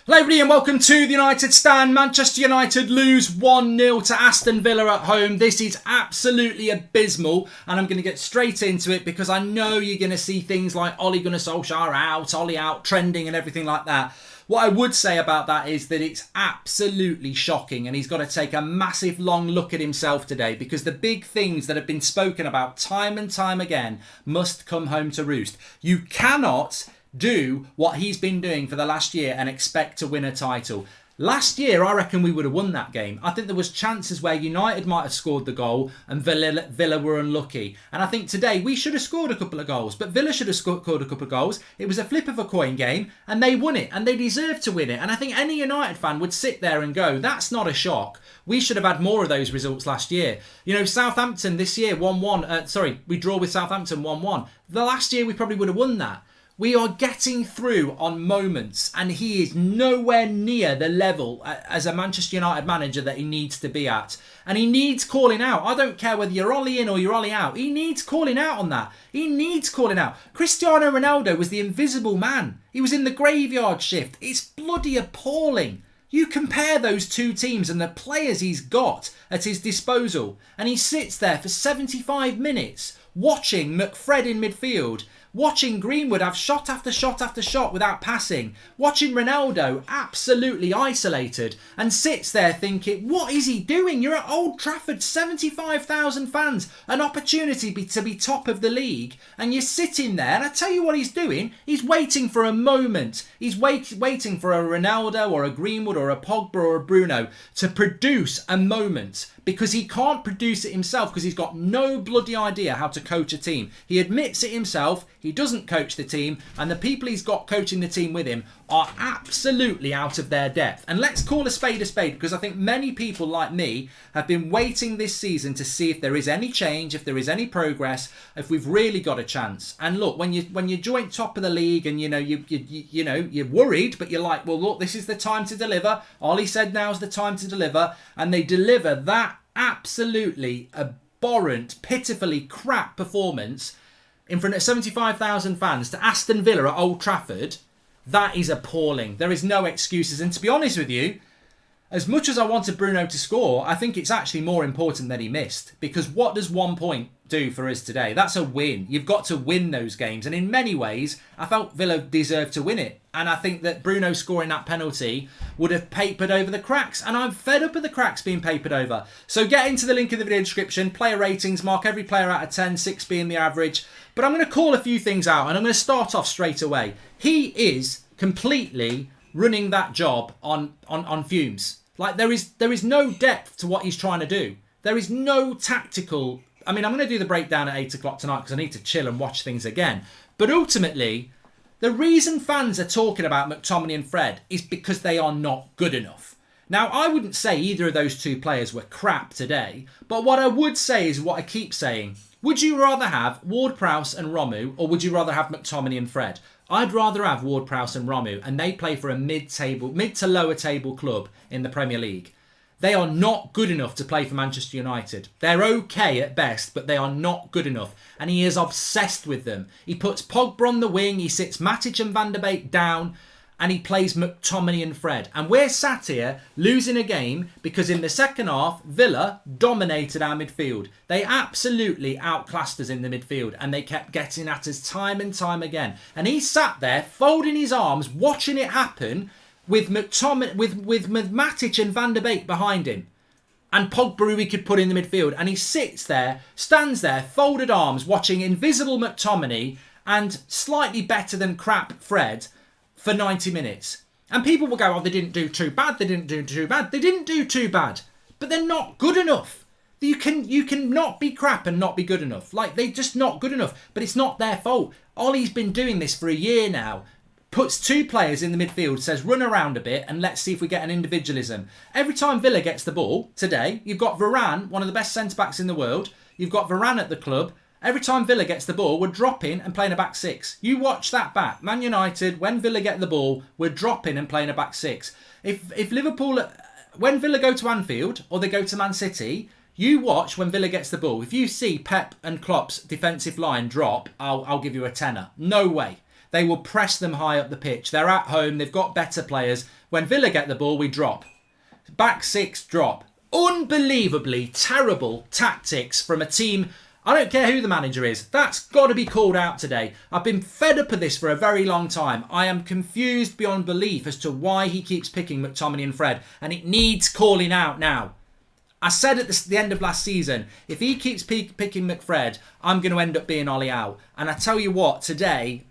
Hello everybody and welcome to the United Stand. Manchester United lose 1-0 to Aston Villa at home. This is absolutely abysmal and I'm going to get straight into it because I know you're going to see things like Ole Gunnar Solskjaer out, Ole out, trending and everything like that. What I would say about that is that it's absolutely shocking and he's got to take a massive long look at himself today because the big things that have been spoken about time and time again must come home to roost. You cannot do what he's been doing for the last year and expect to win a title. Last year, I reckon we would have won that game. I think there was chances where United might have scored the goal and Villa were unlucky. And I think today we should have scored a couple of goals, but Villa should have scored a couple of goals. It was a flip of a coin game and they won it and they deserved to win it. And I think any United fan would sit there and go, that's not a shock. We should have had more of those results last year. You know, Southampton this year 1-1. We draw with Southampton 1-1. The last year we probably would have won that. We are getting through on moments and he is nowhere near the level as a Manchester United manager that he needs to be at. And he needs calling out. I don't care whether you're Ole in or you're Ole out. He needs calling out on that. He needs calling out. Cristiano Ronaldo was the invisible man. He was in the graveyard shift. It's bloody appalling. You compare those two teams and the players he's got at his disposal. And he sits there for 75 minutes watching McFred in midfield. Watching Greenwood have shot after shot after shot without passing. Watching Ronaldo absolutely isolated and sits there thinking, what is he doing? You're at Old Trafford, 75,000 fans, an opportunity to be top of the league. And you're sitting there and I tell you what he's doing. He's waiting for a moment. He's waiting for a Ronaldo or a Greenwood or a Pogba or a Bruno to produce a moment. Because he can't produce it himself because he's got no bloody idea how to coach a team. He admits it himself, he doesn't coach the team, and the people he's got coaching the team with him are absolutely out of their depth. And let's call a spade because I think many people like me have been waiting this season to see if there is any change, if there is any progress, if we've really got a chance. And look, when you're joint top of the league and you're worried, but you're like, well look, this is the time to deliver. Ollie said now's the time to deliver, and they deliver that absolutely abhorrent, pitifully crap performance in front of 75,000 fans to Aston Villa at Old Trafford. That is appalling. There is no excuses. And to be honest with you, as much as I wanted Bruno to score, I think it's actually more important that he missed. Because what does 1 point do for us today? That's a win. You've got to win those games. And in many ways, I felt Villa deserved to win it. And I think that Bruno scoring that penalty would have papered over the cracks. And I'm fed up of the cracks being papered over. So get into the link in the video description. Player ratings, mark every player out of 10, 6 being the average. But I'm going to call a few things out. And I'm going to start off straight away. He is completely running that job on fumes. Like there is no depth to what he's trying to do. There is no tactical. I mean, I'm going to do the breakdown at 8 o'clock tonight because I need to chill and watch things again. But ultimately, the reason fans are talking about McTominay and Fred is because they are not good enough. Now, I wouldn't say either of those two players were crap today. But what I would say is what I keep saying. Would you rather have Ward-Prowse and Romu, or would you rather have McTominay and Fred? I'd rather have Ward-Prowse and Romu, and they play for a mid to lower table club in the Premier League. They are not good enough to play for Manchester United. They're okay at best, but they are not good enough. And he is obsessed with them. He puts Pogba on the wing, he sits Matic and Van der Beek down, and he plays McTominay and Fred. And we're sat here losing a game because in the second half, Villa dominated our midfield. They absolutely outclassed us in the midfield and they kept getting at us time and time again. And he sat there folding his arms, watching it happen with McTominay, with Matic and Van der Beek behind him. And Pogba who he could put in the midfield. And he sits there, stands there, folded arms, watching invisible McTominay and slightly better than crap Fred for 90 minutes. And people will go, oh, they didn't do too bad. They didn't do too bad. They didn't do too bad. But they're not good enough. You can not be crap and not be good enough. Like, they're just not good enough. But it's not their fault. Ollie's been doing this for a year now. Puts two players in the midfield, says run around a bit and let's see if we get an individualism. Every time Villa gets the ball today, you've got Varane, one of the best centre-backs in the world. You've got Varane at the club. Every time Villa gets the ball, we're dropping and playing a back six. You watch that back. Man United, when Villa get the ball, we're dropping and playing a back six. If Liverpool, when Villa go to Anfield or they go to Man City, you watch when Villa gets the ball. If you see Pep and Klopp's defensive line drop, I'll give you a tenner. No way. They will press them high up the pitch. They're at home. They've got better players. When Villa get the ball, we drop. Back six, drop. Unbelievably terrible tactics from a team. I don't care who the manager is. That's got to be called out today. I've been fed up of this for a very long time. I am confused beyond belief as to why he keeps picking McTominay and Fred. And it needs calling out now. I said at the end of last season, if he keeps picking McFred, I'm going to end up being Ollie out. And I tell you what, today,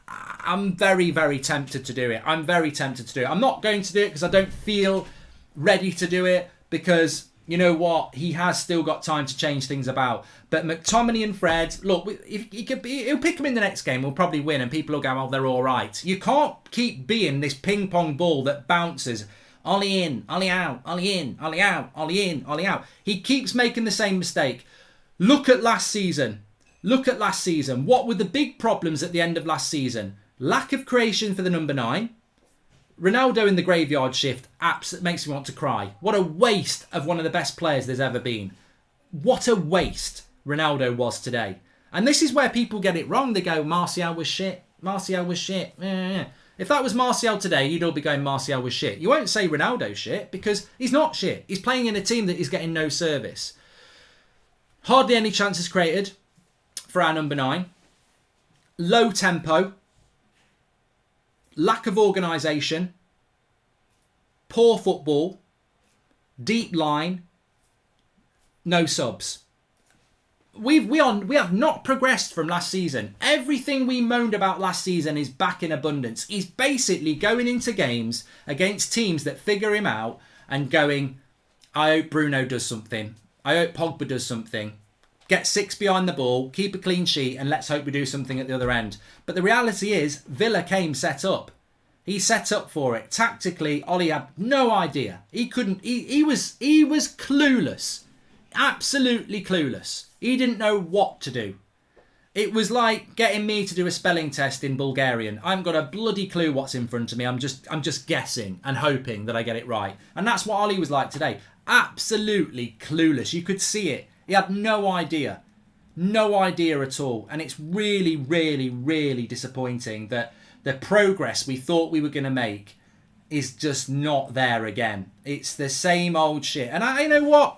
I'm very, very tempted to do it. I'm very tempted to do it. I'm not going to do it because I don't feel ready to do it because, you know what, he has still got time to change things about. But McTominay and Fred, look, he'll pick them in the next game. We'll probably win and people will go, oh, they're all right. You can't keep being this ping pong ball that bounces. Ollie in, Ollie out, Ollie in, Ollie out, Ollie in, Ollie out. He keeps making the same mistake. Look at last season. Look at last season. What were the big problems at the end of last season? Lack of creation for the number 9. Ronaldo in the graveyard shift makes me want to cry. What a waste of one of the best players there's ever been. What a waste Ronaldo was today. And this is where people get it wrong. They go, Martial was shit. Martial was shit. If that was Martial today, you'd all be going, Martial was shit. You won't say Ronaldo's shit because he's not shit. He's playing in a team that is getting no service. Hardly any chances created for our number 9. Low tempo. Lack of organisation. Poor football. Deep line. No subs. We have not progressed from last season. Everything we moaned about last season is back in abundance. He's basically going into games against teams that figure him out and going, I hope Bruno does something. I hope Pogba does something. Get 6 behind the ball, keep a clean sheet, and let's hope we do something at the other end. But the reality is, Villa came set up. He set up for it. Tactically, Ollie had no idea. He couldn't. He was clueless. Absolutely clueless. He didn't know what to do. It was like getting me to do a spelling test in Bulgarian. I haven't got a bloody clue what's in front of me. I'm just guessing and hoping that I get it right. And that's what Ollie was like today. Absolutely clueless. You could see it. He had no idea. No idea at all. And it's really, really, really disappointing that the progress we thought we were going to make is just not there again. It's the same old shit. And you know what?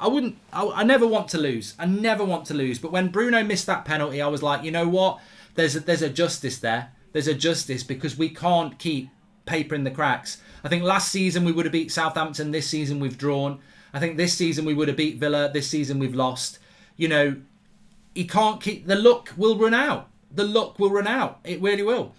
I never want to lose. I never want to lose. But when Bruno missed that penalty, I was like, you know what? There's a justice there. There's a justice because we can't keep papering the cracks. I think last season we would have beat Southampton. This season we've drawn. I think this season we would have beat Villa. This season we've lost. You know, he can't keep... The luck will run out. The luck will run out. It really will.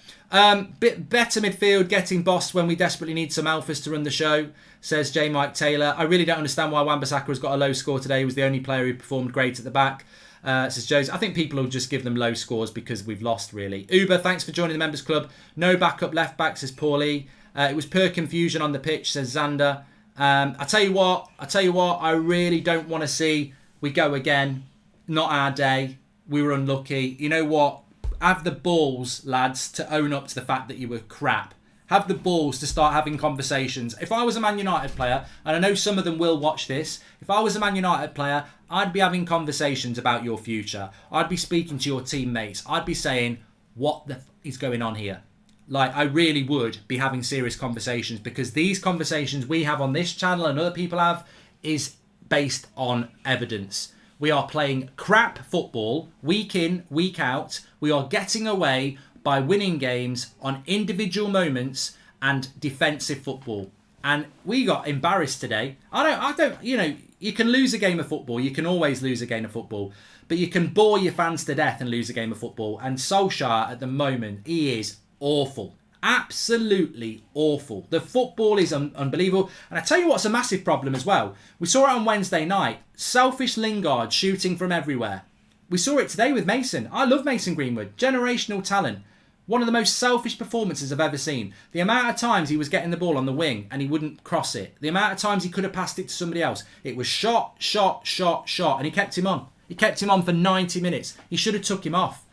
Bit better midfield, getting bossed when we desperately need some alphas to run the show, says J. Mike Taylor. I really don't understand why Wan-Bissaka has got a low score today. He was the only player who performed great at the back, says Joe's. I think people will just give them low scores because we've lost, really. Uber, thanks for joining the members club. No backup left back, says Paulie. It was pure confusion on the pitch, says Xander. I tell you what, I really don't want to see we go again. Not our day. We were unlucky. You know what? Have the balls, lads, to own up to the fact that you were crap. Have the balls to start having conversations. If I was a Man United player, and I know some of them will watch this, if I was a Man United player, I'd be having conversations about your future. I'd be speaking to your teammates. I'd be saying, what the is going on here? Like, I really would be having serious conversations because these conversations we have on this channel and other people have is based on evidence. We are playing crap football week in, week out. We are getting away by winning games on individual moments and defensive football. And we got embarrassed today. I don't, you know, you can lose a game of football. You can always lose a game of football. But you can bore your fans to death and lose a game of football. And Solskjaer at the moment, he is awful. Absolutely awful. The football is unbelievable. And I tell you what's a massive problem as well. We saw it on Wednesday night. Selfish Lingard shooting from everywhere. We saw it today with Mason. I love Mason Greenwood. Generational talent. One of the most selfish performances I've ever seen. The amount of times he was getting the ball on the wing and he wouldn't cross it. The amount of times he could have passed it to somebody else. It was shot. And he kept him on. He kept him on for 90 minutes. He should have took him off.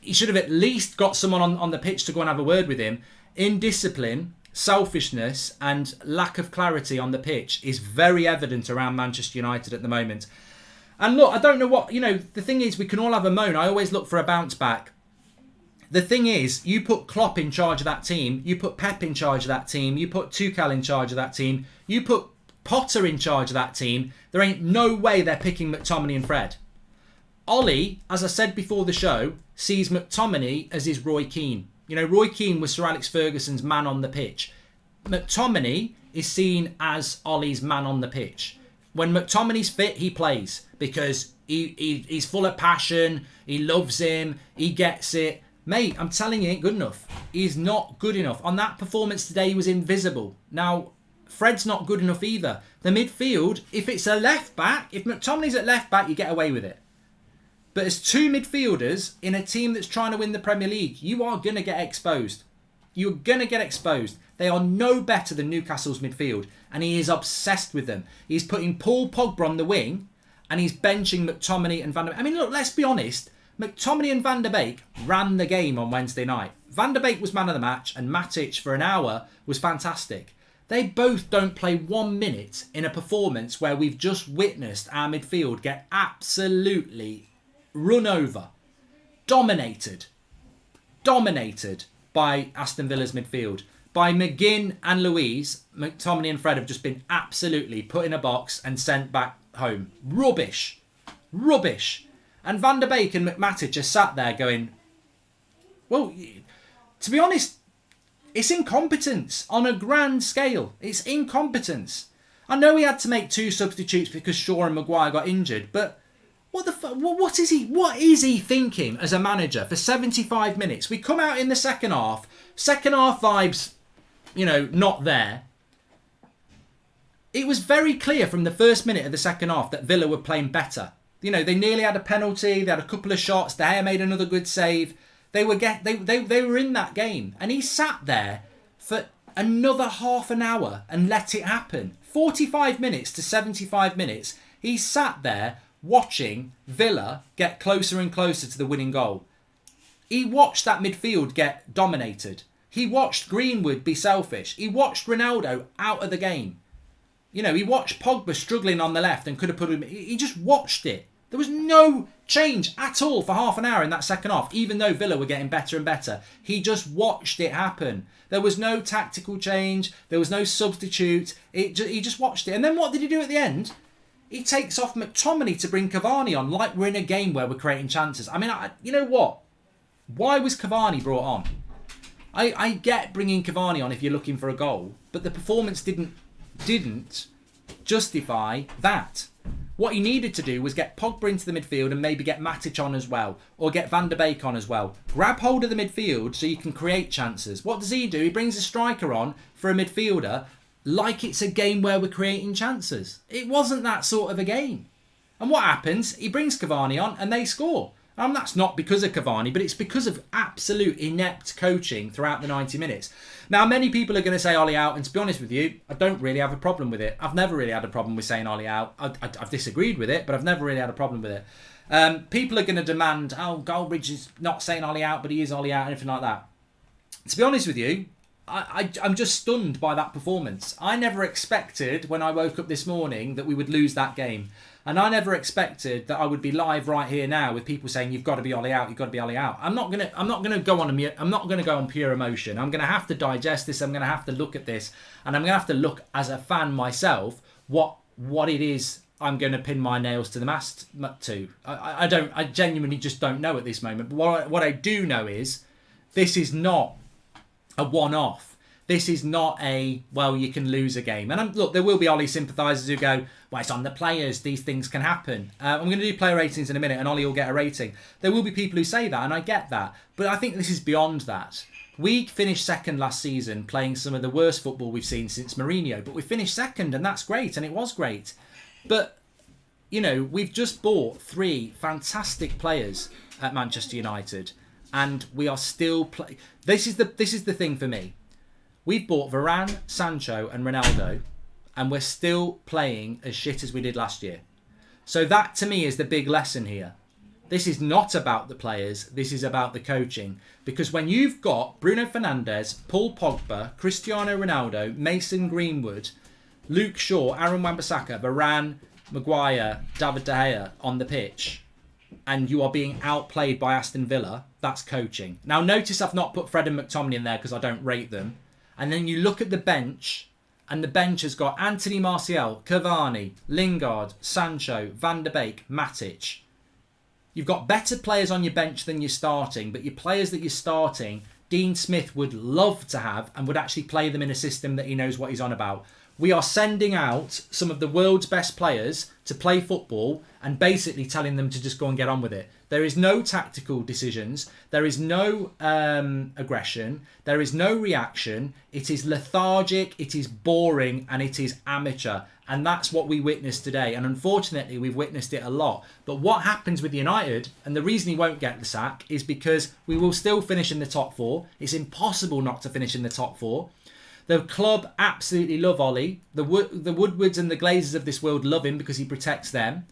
He should have at least got someone on the pitch to go and have a word with him. Indiscipline, selfishness and lack of clarity on the pitch is very evident around Manchester United at the moment. And look, I don't know what, you know, the thing is we can all have a moan. I always look for a bounce back. The thing is, you put Klopp in charge of that team, you put Pep in charge of that team, you put Tuchel in charge of that team, you put Potter in charge of that team, there ain't no way they're picking McTominay and Fred. Ollie, as I said before the show, sees McTominay as his Roy Keane. You know, Roy Keane was Sir Alex Ferguson's man on the pitch. McTominay is seen as Ollie's man on the pitch. When McTominay's fit, he plays because he's full of passion, he loves him, he gets it. Mate, I'm telling you, he ain't good enough. He's not good enough. On that performance today, he was invisible. Now, Fred's not good enough either. The midfield, if it's a left back, if McTominay's at left back, you get away with it. But as two midfielders in a team that's trying to win the Premier League, you are going to get exposed. You're going to get exposed. They are no better than Newcastle's midfield, and he is obsessed with them. He's putting Paul Pogba on the wing, and he's benching McTominay and Van der Beek. I mean, look, let's be honest. McTominay and Van der Beek ran the game on Wednesday night. Van der Beek was man of the match, and Matic for an hour was fantastic. They both don't play 1 minute in a performance where we've just witnessed our midfield get absolutely run over, dominated by Aston Villa's midfield. By McGinn and Louise, McTominay and Fred have just been absolutely put in a box and sent back home. Rubbish. And Van der Beek and McMatic just sat there going, well, to be honest, it's incompetence on a grand scale. It's incompetence. I know he had to make 2 substitutes because Shaw and Maguire got injured, but what is he thinking as a manager for 75 minutes? We come out in the second half vibes, you know, not there. It was very clear from the first minute of the second half that Villa were playing better. You know, they nearly had a penalty, they had a couple of shots, De Gea made another good save. They were in that game, and he sat there for another half an hour and let it happen. 45 minutes to 75 minutes, he sat there watching Villa get closer and closer to the winning goal. He watched that midfield get dominated. He watched Greenwood be selfish. He watched Ronaldo out of the game. You know, he watched Pogba struggling on the left and could have put him... He just watched it. There was no change at all for half an hour in that second half, even though Villa were getting better and better. He just watched it happen. There was no tactical change. There was no substitute. He just watched it. And then what did he do at the end? He takes off McTominay to bring Cavani on, like we're in a game where we're creating chances. I mean, you know what? Why was Cavani brought on? I get bringing Cavani on if you're looking for a goal, but the performance didn't justify that. What he needed to do was get Pogba into the midfield and maybe get Matic on as well, or get Van der Beek on as well. Grab hold of the midfield so you can create chances. What does he do? He brings a striker on for a midfielder like it's a game where we're creating chances. It wasn't that sort of a game. And what happens? He brings Cavani on and they score. And that's not because of Cavani, but it's because of absolute inept coaching throughout the 90 minutes. Now, many people are going to say Ollie out, and to be honest with you, I don't really have a problem with it. I've never really had a problem with saying Ollie out. I've disagreed with it, but I've never really had a problem with it. People are going to demand, oh, GOLDBRIDGE is not saying Ollie out, but he is Ollie out, anything like that. To be honest with you, I'm just stunned by that performance. I never expected when I woke up this morning that we would lose that game. And I never expected that I would be live right here now with people saying you've got to be Ollie out, you've got to be Ollie out. I'm not gonna go on pure emotion. I'm gonna have to digest this. I'm gonna have to look at this, and I'm gonna have to look as a fan myself what it is I'm gonna pin my nails to the mast to. I genuinely just don't know at this moment. But what I do know is this is not a one-off. This is not you can lose a game. And look, there will be Ollie sympathisers who go, well, it's on the players. These things can happen. I'm going to do player ratings in a minute and Ollie will get a rating. There will be people who say that, and I get that. But I think this is beyond that. We finished second last season playing some of the worst football we've seen since Mourinho. But we finished second, and that's great, and it was great. But, you know, we've just bought 3 fantastic players at Manchester United, and we are still playing. This is the thing for me. We've bought Varane, Sancho and Ronaldo, and we're still playing as shit as we did last year. So that, to me, is the big lesson here. This is not about the players. This is about the coaching. Because when you've got Bruno Fernandes, Paul Pogba, Cristiano Ronaldo, Mason Greenwood, Luke Shaw, Aaron Wan-Bissaka, Varane, Maguire, David De Gea on the pitch, and you are being outplayed by Aston Villa, that's coaching. Now, notice I've not put Fred and McTominay in there because I don't rate them. And then you look at the bench, and the bench has got Anthony Martial, Cavani, Lingard, Sancho, Van der Beek, Matic. You've got better players on your bench than you're starting, but your players that you're starting, Dean Smith would love to have and would actually play them in a system that he knows what he's on about. We are sending out some of the world's best players to play football and basically telling them to just go and get on with it. There is no tactical decisions. There is no aggression. There is no reaction. It is lethargic, it is boring, and it is amateur. And that's what we witnessed today. And unfortunately, we've witnessed it a lot. But what happens with United, and the reason he won't get the sack, is because we will still finish in the top four. It's impossible not to finish in the top four. The club absolutely love Ollie. The Woodwards and the Glazers of this world love him because he protects them.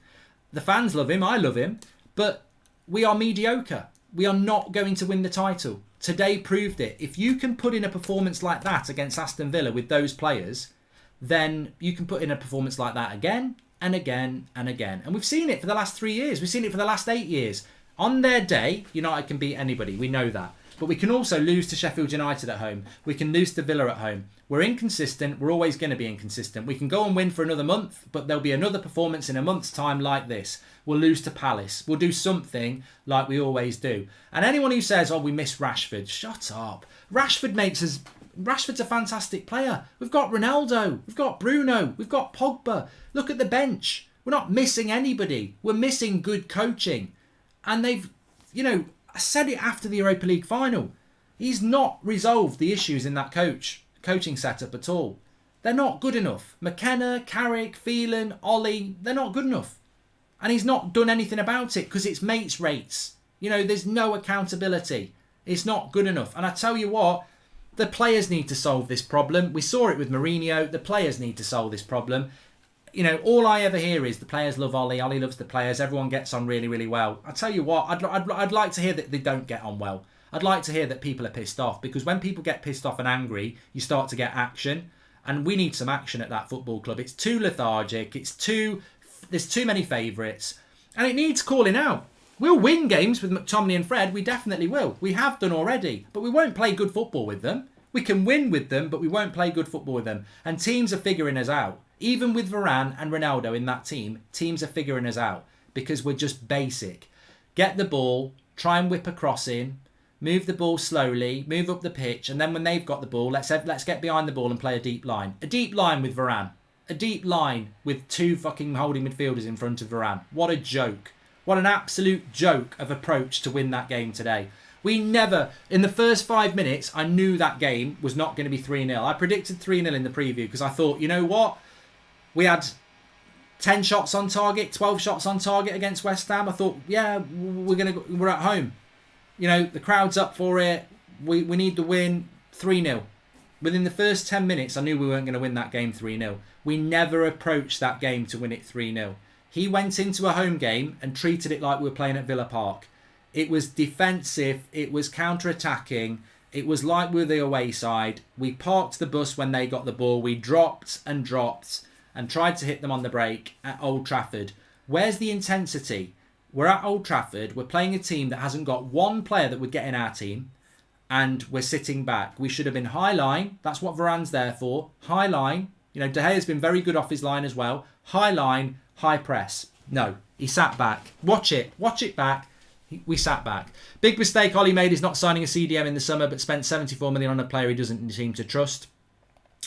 The fans love him. I love him. But we are mediocre. We are not going to win the title. Today proved it. If you can put in a performance like that against Aston Villa with those players, then you can put in a performance like that again and again and again. And we've seen it for the last 3 years. We've seen it for the last 8 years. On their day, United can beat anybody. We know that. But we can also lose to Sheffield United at home. We can lose to Villa at home. We're inconsistent. We're always going to be inconsistent. We can go and win for another month, but there'll be another performance in a month's time like this. We'll lose to Palace. We'll do something like we always do. And anyone who says, oh, we miss Rashford, shut up. Rashford's a fantastic player. We've got Ronaldo. We've got Bruno. We've got Pogba. Look at the bench. We're not missing anybody. We're missing good coaching. And they've, I said it after the Europa League final. He's not resolved the issues in that coaching setup at all. They're not good enough. McKenna, Carrick, Phelan, Ollie, they're not good enough. And he's not done anything about it because it's mates rates. There's no accountability. It's not good enough. And I tell you what, the players need to solve this problem. We saw it with Mourinho. The players need to solve this problem. All I ever hear is the players love Ollie. Ollie loves the players. Everyone gets on really, really well. I tell you what, I'd like to hear that they don't get on well. I'd like to hear that people are pissed off, because when people get pissed off and angry, you start to get action. And we need some action at that football club. It's too lethargic. There's too many favourites. And it needs calling out. We'll win games with McTominay and Fred. We definitely will. We have done already. But we won't play good football with them. We can win with them, but we won't play good football with them. And teams are figuring us out. Even with Varane and Ronaldo in that team, teams are figuring us out because we're just basic. Get the ball, try and whip a cross in, move the ball slowly, move up the pitch, and then when they've got the ball, let's get behind the ball and play a deep line. A deep line with Varane. A deep line with 2 fucking holding midfielders in front of Varane. What a joke. What an absolute joke of approach to win that game today. We never, in the first 5 minutes, I knew that game was not going to be 3-0. I predicted 3-0 in the preview because I thought, you know what? We had 10 shots on target, 12 shots on target against West Ham. I thought, yeah, we're at home. The crowd's up for it. We need the win. 3-0. Within the first 10 minutes, I knew we weren't going to win that game 3-0. We never approached that game to win it 3-0. He went into a home game and treated it like we were playing at Villa Park. It was defensive. It was counter-attacking. It was like we were the away side. We parked the bus when they got the ball. We dropped and tried to hit them on the break at Old Trafford. Where's the intensity? We're at Old Trafford. We're playing a team that hasn't got one player that would get in our team. And we're sitting back. We should have been high line. That's what Varane's there for. High line. De Gea's been very good off his line as well. High line, high press. No, he sat back. Watch it back. We sat back. Big mistake Ollie made is not signing a CDM in the summer, but spent 74 million on a player he doesn't seem to trust.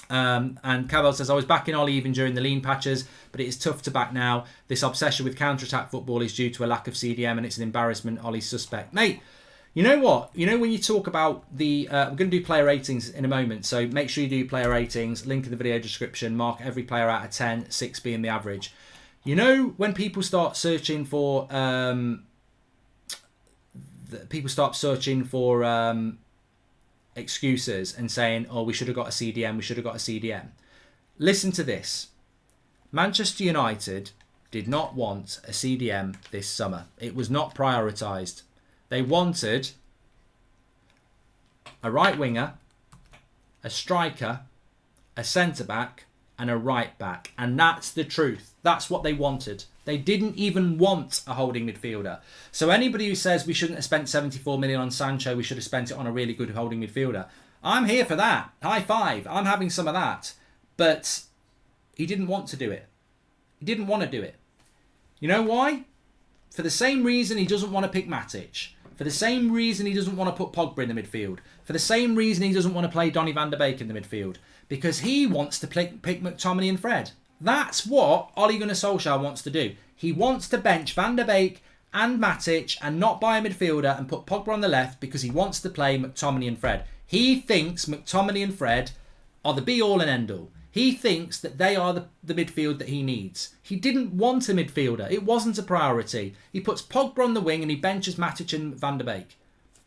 And Cavell says, I was backing Ollie even during the lean patches, but it is tough to back now. This obsession with counter-attack football is due to a lack of CDM, and it's an embarrassment. Ollie's suspect. Mate, you know what? When you talk about the... we're going to do player ratings in a moment, so make sure you do player ratings. Link in the video description. Mark every player out of 10, 6 being the average. When people start searching for... excuses and saying, oh, we should have got a CDM. Listen to this. Manchester United did not want a CDM this summer. It was not prioritised. They wanted a right winger, a striker, a centre-back and a right-back. And that's the truth. That's what they wanted. They didn't even want a holding midfielder. So anybody who says we shouldn't have spent 74 million on Sancho, we should have spent it on a really good holding midfielder, I'm here for that. High five. I'm having some of that. But he didn't want to do it. He didn't want to do it. You know why? For the same reason he doesn't want to pick Matic. For the same reason he doesn't want to put Pogba in the midfield. For the same reason he doesn't want to play Donny van de Beek in the midfield. Because he wants to pick McTominay and Fred. That's what Ole Gunnar Solskjaer wants to do. He wants to bench Van der Beek and Matic and not buy a midfielder and put Pogba on the left because he wants to play McTominay and Fred. He thinks McTominay and Fred are the be-all and end-all. He thinks that they are the midfield that he needs. He didn't want a midfielder. It wasn't a priority. He puts Pogba on the wing and he benches Matic and Van der Beek.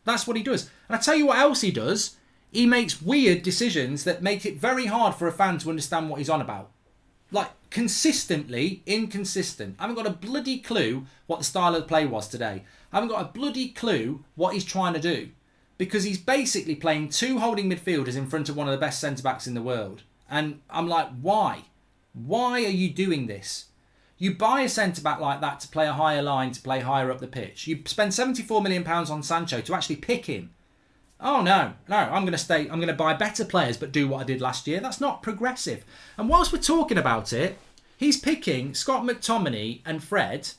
That's what he does. And I tell you what else he does. He makes weird decisions that make it very hard for a fan to understand what he's on about. Like, consistently inconsistent. I haven't got a bloody clue what the style of play was today. I haven't got a bloody clue what he's trying to do. Because he's basically playing two holding midfielders in front of one of the best centre-backs in the world. And I'm like, why? Why are you doing this? You buy a centre-back like that to play a higher line, to play higher up the pitch. You spend £74 million on Sancho to actually pick him. Oh, no, I'm going to buy better players but do what I did last year. That's not progressive. And whilst we're talking about it, he's picking Scott McTominay and Fred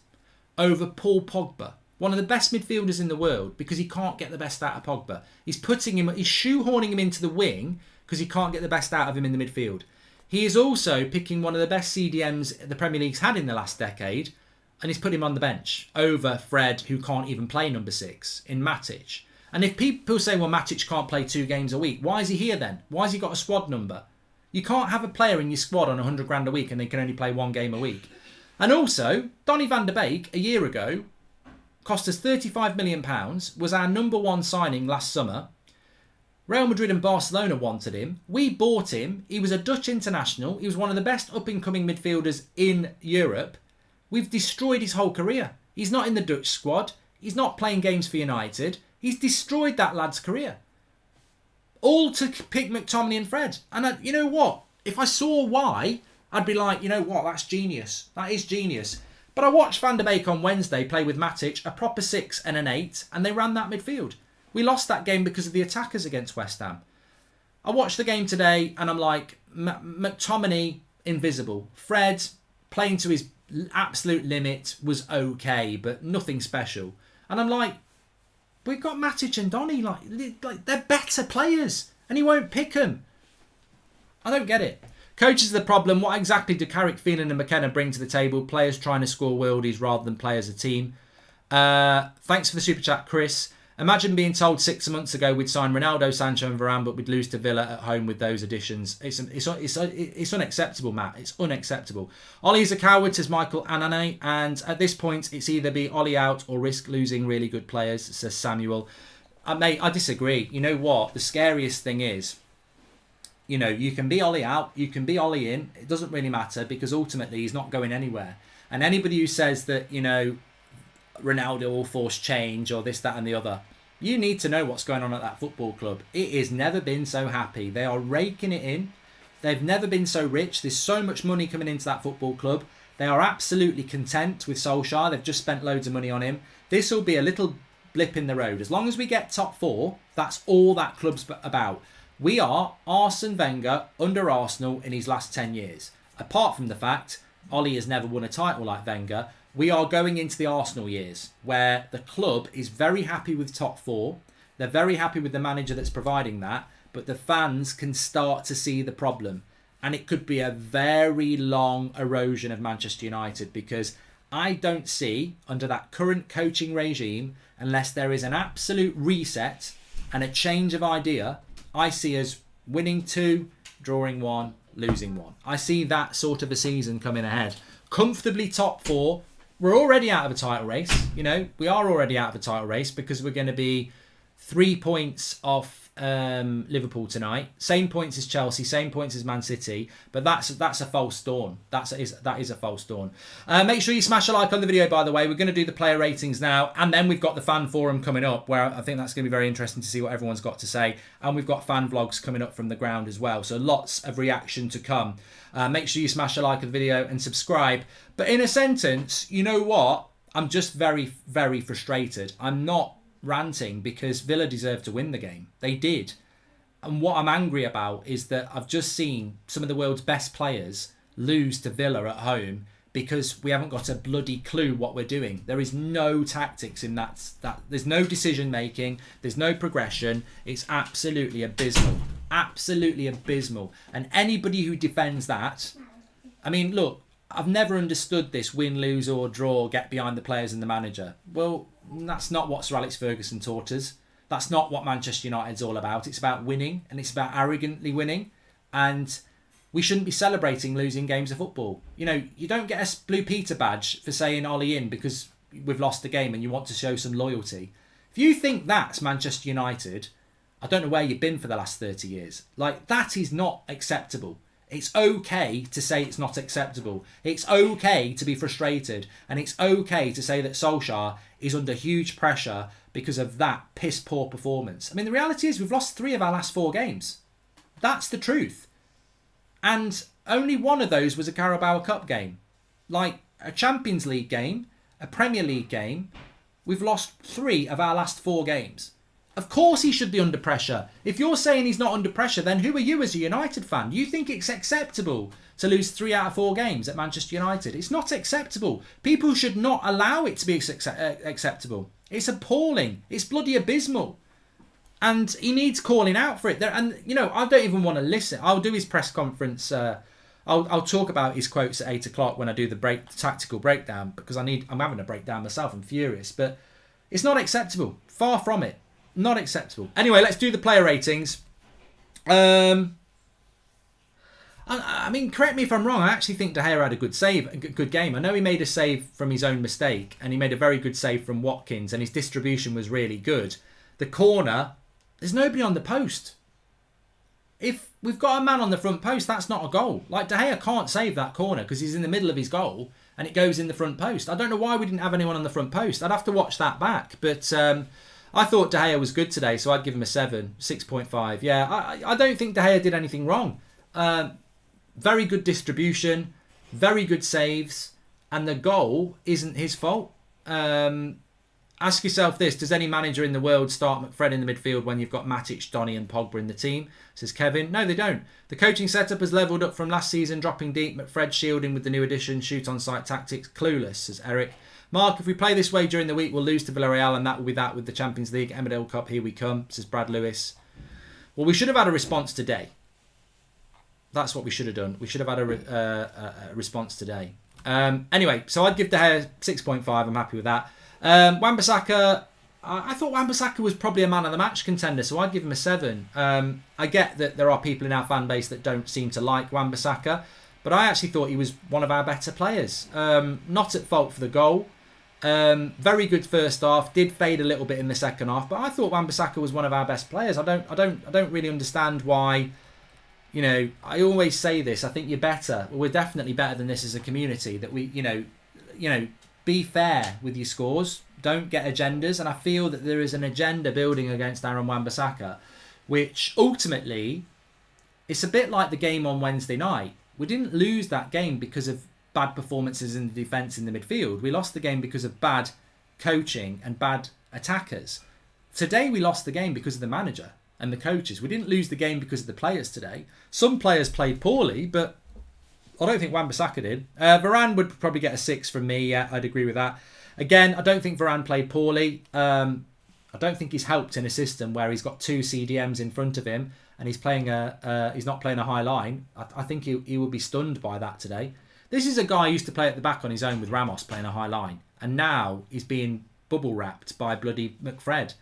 over Paul Pogba, one of the best midfielders in the world, because he can't get the best out of Pogba. He's shoehorning him into the wing because he can't get the best out of him in the midfield. He is also picking one of the best CDMs the Premier League's had in the last decade, and he's put him on the bench over Fred, who can't even play number 6, in Matic. And if people say, well, Matic can't play 2 games a week, why is he here then? Why has he got a squad number? You can't have a player in your squad on 100 grand a week and they can only play 1 game a week. And also, Donny van de Beek, a year ago, cost us £35 million, was our number 1 signing last summer. Real Madrid and Barcelona wanted him. We bought him. He was a Dutch international. He was one of the best up-and-coming midfielders in Europe. We've destroyed his whole career. He's not in the Dutch squad. He's not playing games for United. He's destroyed that lad's career. All to pick McTominay and Fred. And you know what? If I saw why, I'd be like, you know what? That's genius. That is genius. But I watched Van der Beek on Wednesday play with Matic, a proper 6 and an 8, and they ran that midfield. We lost that game because of the attackers against West Ham. I watched the game today and I'm like, McTominay, invisible. Fred, playing to his absolute limit, was okay, but nothing special. And I'm like, we've got Matic and Donny, like they're better players, and he won't pick them. I don't get it. Coaches are the problem. What exactly do Carrick, Phelan and McKenna bring to the table? Players trying to score worldies rather than play as a team. Thanks for the super chat, Chris. Imagine being told 6 months ago we'd sign Ronaldo, Sancho and Varane, but we'd lose to Villa at home with those additions. It's unacceptable, Matt. It's unacceptable. Ollie's a coward, says Michael Anane, and at this point it's either be Ollie out or risk losing really good players, says Samuel. Mate, I disagree. You know what? The scariest thing is, you know, you can be Ollie out, you can be Ollie in. It doesn't really matter because ultimately he's not going anywhere. And anybody who says that, you know, Ronaldo will force change or this, that and the other, you need to know what's going on at that football club. It has never been so happy. They are raking it in. They've never been so rich. There's so much money coming into that football club. They are absolutely content with Solskjaer. They've just spent loads of money on him. This will be a little blip in the road. As long as we get top 4, that's all that club's about. We are Arsene Wenger under Arsenal in his last 10 years. Apart from the fact Ollie has never won a title like Wenger, we are going into the Arsenal years where the club is very happy with top 4. They're very happy with the manager that's providing that, but the fans can start to see the problem. And it could be a very long erosion of Manchester United because I don't see, under that current coaching regime, unless there is an absolute reset and a change of idea, I see us winning 2, drawing 1, losing 1. I see that sort of a season coming ahead. Comfortably top 4. We're already out of a title race. You know, we are already out of a title race because we're going to be 3 points off Liverpool tonight. Same points as Chelsea, same points as Man City. But that's a false dawn. That is a false dawn. Make sure you smash a like on the video, by the way. We're going to do the player ratings now. And then we've got the fan forum coming up, where I think that's going to be very interesting to see what everyone's got to say. And we've got fan vlogs coming up from the ground as well. So lots of reaction to come. Make sure you smash a like on the video and subscribe. But in a sentence, you know what? I'm just very, very frustrated. I'm not ranting because Villa deserved to win the game. They did. And what I'm angry about is that I've just seen some of the world's best players lose to Villa at home because we haven't got a bloody clue what we're doing. There is no tactics in that. There's no decision making. There's no progression. It's absolutely abysmal. Absolutely abysmal. And anybody who defends that, I mean, look, I've never understood this win, lose or draw, get behind the players and the manager. Well, that's not what Sir Alex Ferguson taught us. That's not what Manchester United's all about. It's about winning, and it's about arrogantly winning. And we shouldn't be celebrating losing games of football. You know, you don't get a Blue Peter badge for saying Ollie in because we've lost the game and you want to show some loyalty. If you think that's Manchester United, I don't know where you've been for the last 30 years. Like, that is not acceptable. It's okay to say it's not acceptable. It's okay to be frustrated. And it's okay to say that Solskjaer is under huge pressure because of that piss poor performance. I mean, the reality is we've lost 3 of our last 4 games. That's the truth. And only one of those was a Carabao Cup game. Like a Champions League game, a Premier League game. We've lost 3 of our last 4 games. Of course he should be under pressure. If you're saying he's not under pressure, then who are you as a United fan? Do you think it's acceptable to lose 3 out of 4 games at Manchester United? It's not acceptable. People should not allow it to be acceptable. It's appalling. It's bloody abysmal. And he needs calling out for it. And, you know, I don't even want to listen. I'll do his press conference. I'll talk about his quotes at 8 o'clock when I do the tactical breakdown, because I'm having a breakdown myself. I'm furious. But it's not acceptable. Far from it. Not acceptable. Anyway, let's do the player ratings. I mean, correct me if I'm wrong. I actually think De Gea had a good game. I know he made a save from his own mistake, and he made a very good save from Watkins, and his distribution was really good. The corner, there's nobody on the post. If we've got a man on the front post, that's not a goal. Like, De Gea can't save that corner because he's in the middle of his goal, and it goes in the front post. I don't know why we didn't have anyone on the front post. I'd have to watch that back, but I thought De Gea was good today, so I'd give him a 7, 6.5. Yeah, I don't think De Gea did anything wrong. Very good distribution, very good saves, and the goal isn't his fault. Ask yourself this: does any manager in the world start McFred in the midfield when you've got Matic, Donny and Pogba in the team? Says Kevin. No, they don't. The coaching setup has levelled up from last season, dropping deep. McFred shielding with the new addition, shoot on sight tactics. Clueless, says Eric. Mark, if we play this way during the week, we'll lose to Villarreal, and that will be that with the Champions League. Emmerdale Cup, here we come, says Brad Lewis. Well, we should have had a response today. That's what we should have done. We should have had a response today. Anyway, so I'd give De Gea 6.5. I'm happy with that. Wan-Bissaka, I thought Wan-Bissaka was probably a man of the match contender, so I'd give him a 7. I get that there are people in our fan base that don't seem to like Wan-Bissaka, but I actually thought he was one of our better players. Not at fault for the goal. Very good first half. Did fade a little bit in the second half, but I thought Wan-Bissaka was one of our best players. I don't really understand why. You know, I always say this. I think you're better. Well, we're definitely better than this as a community. That we, you know, be fair with your scores. Don't get agendas. And I feel that there is an agenda building against Aaron Wan-Bissaka, which ultimately, it's a bit like the game on Wednesday night. We didn't lose that game because of bad performances in the defence in the midfield. We lost the game because of bad coaching and bad attackers. Today we lost the game because of the manager and the coaches. We didn't lose the game because of the players today. Some players played poorly, but I don't think Wan-Bissaka did. Varane would probably get a 6 from me. Yeah, I'd agree with that. Again, I don't think Varane played poorly. I don't think he's helped in a system where he's got 2 CDMs in front of him and he's playing he's not playing a high line. I think he will be stunned by that today. This is a guy who used to play at the back on his own with Ramos playing a high line, and now he's being bubble wrapped by bloody McFred.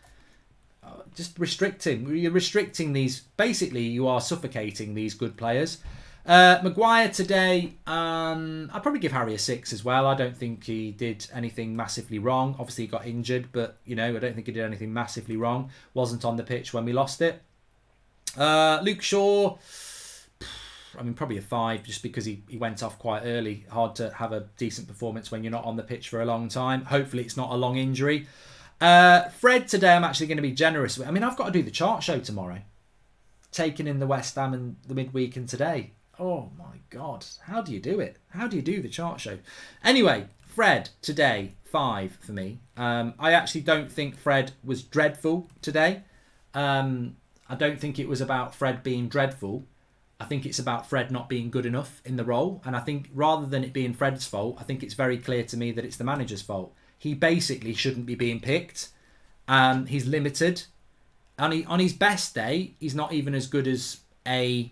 Just restrict him. You're restricting these. Basically, you are suffocating these good players. Maguire today, I'd probably give Harry a 6 as well. I don't think he did anything massively wrong. Obviously, he got injured, but you know, I don't think he did anything massively wrong. Wasn't on the pitch when we lost it. Luke Shaw, I mean, probably a 5 just because he went off quite early. Hard to have a decent performance when you're not on the pitch for a long time. Hopefully it's not a long injury. Fred today, I'm actually going to be generous with. I mean, I've got to do the chart show tomorrow. Taking in the West Ham and the midweek and today. Oh my God. How do you do it? How do you do the chart show? Anyway, Fred today, 5 for me. I actually don't think Fred was dreadful today. I don't think it was about Fred being dreadful. I think it's about Fred not being good enough in the role. And I think rather than it being Fred's fault, I think it's very clear to me that it's the manager's fault. He basically shouldn't be being picked. He's limited. And on his best day, he's not even as good as Calvin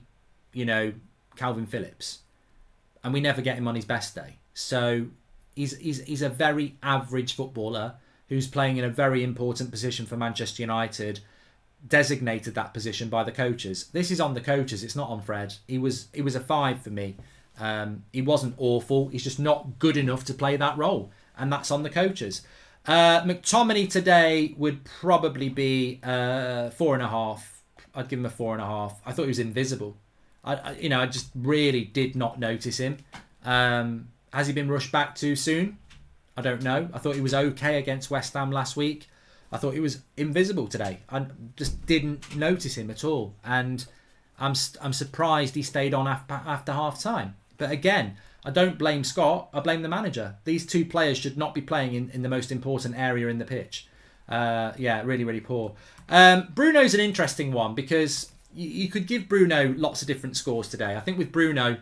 Phillips. And we never get him on his best day. So he's a very average footballer who's playing in a very important position for Manchester United, designated that position by the coaches. This is on the coaches, it's not on Fred. He was a 5 for me. He wasn't awful, he's just not good enough to play that role, and that's on the coaches. McTominay today would probably be 4.5. I'd give him a 4.5. I thought he was invisible. I just really did not notice him. Has he been rushed back too soon? I don't know. I thought he was okay against West Ham last week. I thought he was invisible today. I just didn't notice him at all. And I'm surprised he stayed on after half time. But again, I don't blame Scott. I blame the manager. These two players should not be playing in the most important area in the pitch. Really, really poor. Bruno's an interesting one because you could give Bruno lots of different scores today. I think with Bruno,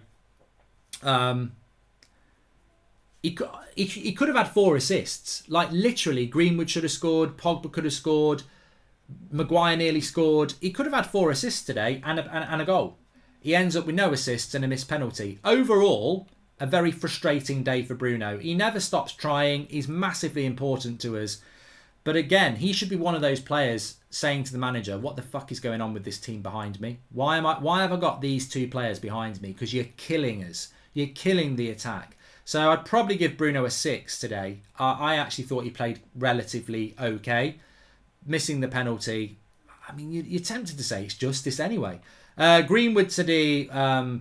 he could have had 4 assists. Like literally, Greenwood should have scored. Pogba could have scored. Maguire nearly scored. He could have had 4 assists today and a goal. He ends up with no assists and a missed penalty. Overall, a very frustrating day for Bruno. He never stops trying. He's massively important to us. But again, he should be one of those players saying to the manager, what the fuck is going on with this team behind me? Why have I got these 2 players behind me? Because you're killing us. You're killing the attack. So I'd probably give Bruno a 6 today. I actually thought he played relatively okay. Missing the penalty, I mean, you're tempted to say it's justice anyway. Greenwood today, I'd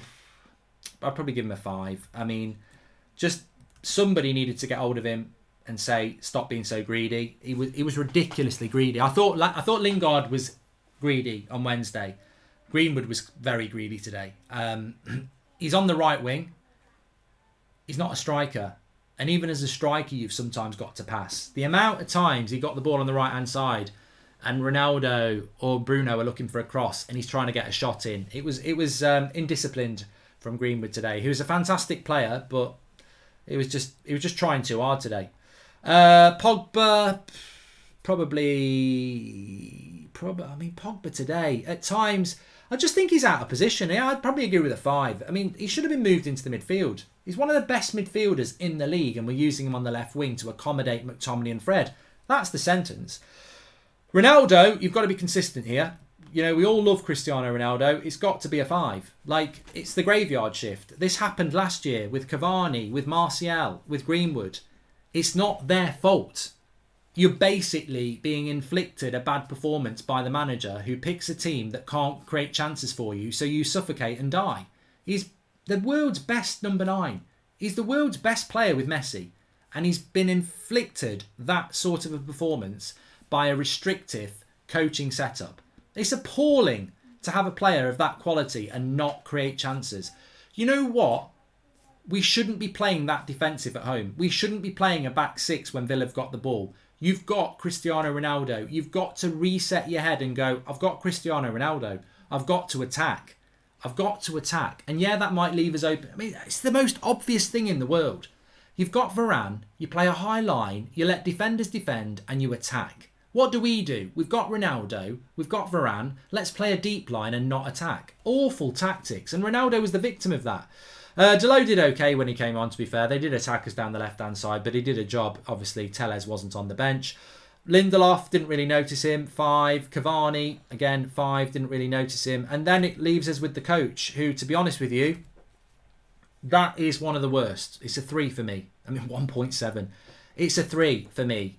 probably give him a 5. I mean, just somebody needed to get hold of him and say, stop being so greedy. He was ridiculously greedy. I thought Lingard was greedy on Wednesday. Greenwood was very greedy today. He's on the right wing. He's not a striker. And even as a striker, you've sometimes got to pass. The amount of times he got the ball on the right-hand side and Ronaldo or Bruno are looking for a cross and he's trying to get a shot in. It was indisciplined from Greenwood today. He was a fantastic player, but he was just trying too hard today. Pogba, Pogba today, at times, I just think he's out of position. Yeah, I'd probably agree with a 5. I mean, he should have been moved into the midfield. He's one of the best midfielders in the league and we're using him on the left wing to accommodate McTominay and Fred. That's the sentence. Ronaldo, you've got to be consistent here. You know, we all love Cristiano Ronaldo. It's got to be a 5. Like, it's the graveyard shift. This happened last year with Cavani, with Martial, with Greenwood. It's not their fault. You're basically being inflicted a bad performance by the manager who picks a team that can't create chances for you, so you suffocate and die. He's the world's best number 9. He's the world's best player with Messi. And he's been inflicted that sort of a performance by a restrictive coaching setup. It's appalling to have a player of that quality and not create chances. You know what? We shouldn't be playing that defensive at home. We shouldn't be playing a back 6 when Villa have got the ball. You've got Cristiano Ronaldo. You've got to reset your head and go, I've got Cristiano Ronaldo. I've got to attack. I've got to attack. And yeah, that might leave us open. I mean, it's the most obvious thing in the world. You've got Varane. You play a high line. You let defenders defend and you attack. What do? We've got Ronaldo. We've got Varane. Let's play a deep line and not attack. Awful tactics. And Ronaldo was the victim of that. Delot did okay when he came on, to be fair. They did attack us down the left-hand side, but he did a job. Obviously, Tellez wasn't on the bench. Lindelof, didn't really notice him, 5. Cavani, again, 5, didn't really notice him. And then it leaves us with the coach, who, to be honest with you, that is one of the worst. It's a 3 for me. I mean, 1.7. It's a 3 for me.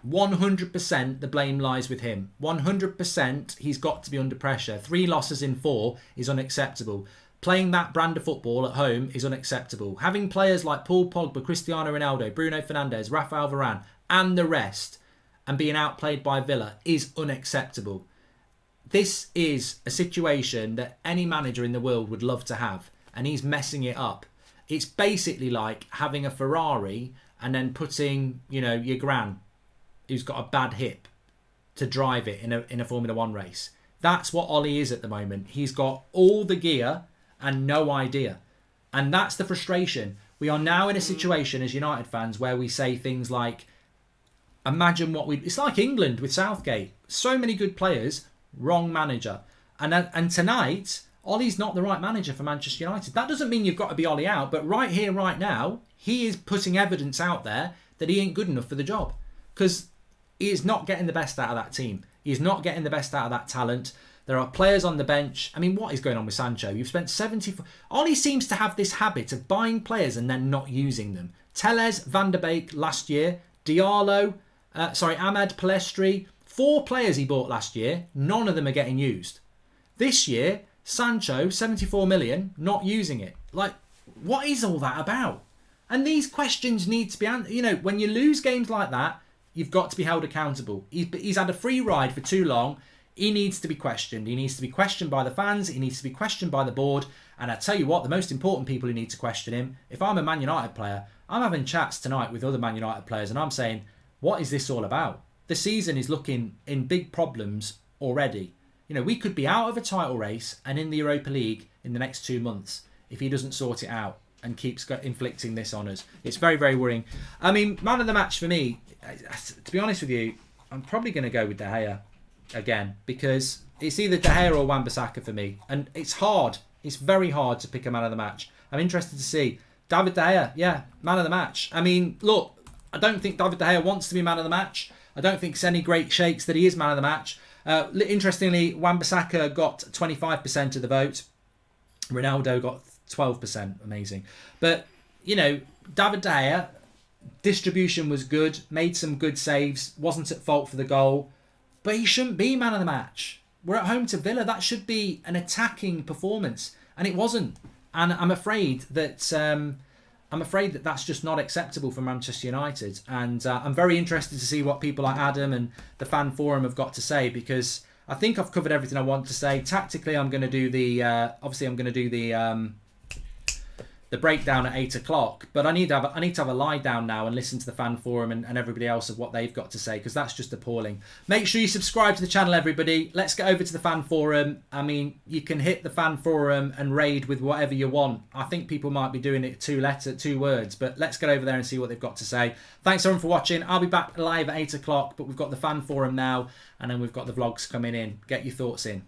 100% the blame lies with him. 100% he's got to be under pressure. 3 losses in 4 is unacceptable. Playing that brand of football at home is unacceptable. Having players like Paul Pogba, Cristiano Ronaldo, Bruno Fernandes, Rafael Varane and the rest and being outplayed by Villa is unacceptable. This is a situation that any manager in the world would love to have, and he's messing it up. It's basically like having a Ferrari and then putting, you know, your gran who's got a bad hip to drive it in a Formula 1 race. That's what Ollie is at the moment. He's got all the gear and no idea. And that's the frustration. We are now in a situation as United fans where we say things like, imagine what we... It's like England with Southgate. So many good players, wrong manager. And tonight, Ollie's not the right manager for Manchester United. That doesn't mean you've got to be Ollie out, but right here, right now, he is putting evidence out there that he ain't good enough for the job. Because he is not getting the best out of that team. He is not getting the best out of that talent. There are players on the bench. I mean, what is going on with Sancho? You've spent 74... Ollie seems to have this habit of buying players and then not using them. Telles, Van der Beek last year, Diallo, Ahmed Palestri. 4 players he bought last year. None of them are getting used. This year, Sancho, 74 million, not using it. Like, what is all that about? And these questions need to be answered. You know, when you lose games like that, you've got to be held accountable. He's had a free ride for too long. He needs to be questioned. He needs to be questioned by the fans. He needs to be questioned by the board. And I tell you what, the most important people who need to question him, if I'm a Man United player, I'm having chats tonight with other Man United players and I'm saying, what is this all about? The season is looking in big problems already. You know, we could be out of a title race and in the Europa League in the next 2 months if he doesn't sort it out and keeps inflicting this on us. It's very, very worrying. I mean, man of the match for me, to be honest with you, I'm probably going to go with De Gea again because it's either De Gea or Wan-Bissaka for me. And it's hard. It's very hard to pick a man of the match. I'm interested to see. David De Gea, yeah, man of the match. I mean, look, I don't think David De Gea wants to be man of the match. I don't think it's any great shakes that he is man of the match. Interestingly, Wan-Bissaka got 25% of the vote. Ronaldo got 12%. Amazing. But, you know, David De Gea, distribution was good, made some good saves, wasn't at fault for the goal. But he shouldn't be man of the match. We're at home to Villa. That should be an attacking performance. And it wasn't. And I'm afraid that that's just not acceptable for Manchester United. And I'm very interested to see what people like Adam and the fan forum have got to say, because I think I've covered everything I want to say. Tactically, I'm going to do the breakdown at 8 o'clock, but I need to have a lie down now and listen to the fan forum and everybody else of what they've got to say, because that's just appalling. Make sure you subscribe to the channel, everybody. Let's get over to the fan forum. I mean, you can hit the fan forum and raid with whatever you want. I think people might be doing it 2 words, but let's get over there and see what they've got to say. Thanks everyone for watching. I'll be back live at 8 o'clock, but we've got the fan forum now, and then we've got the vlogs coming in. Get your thoughts in.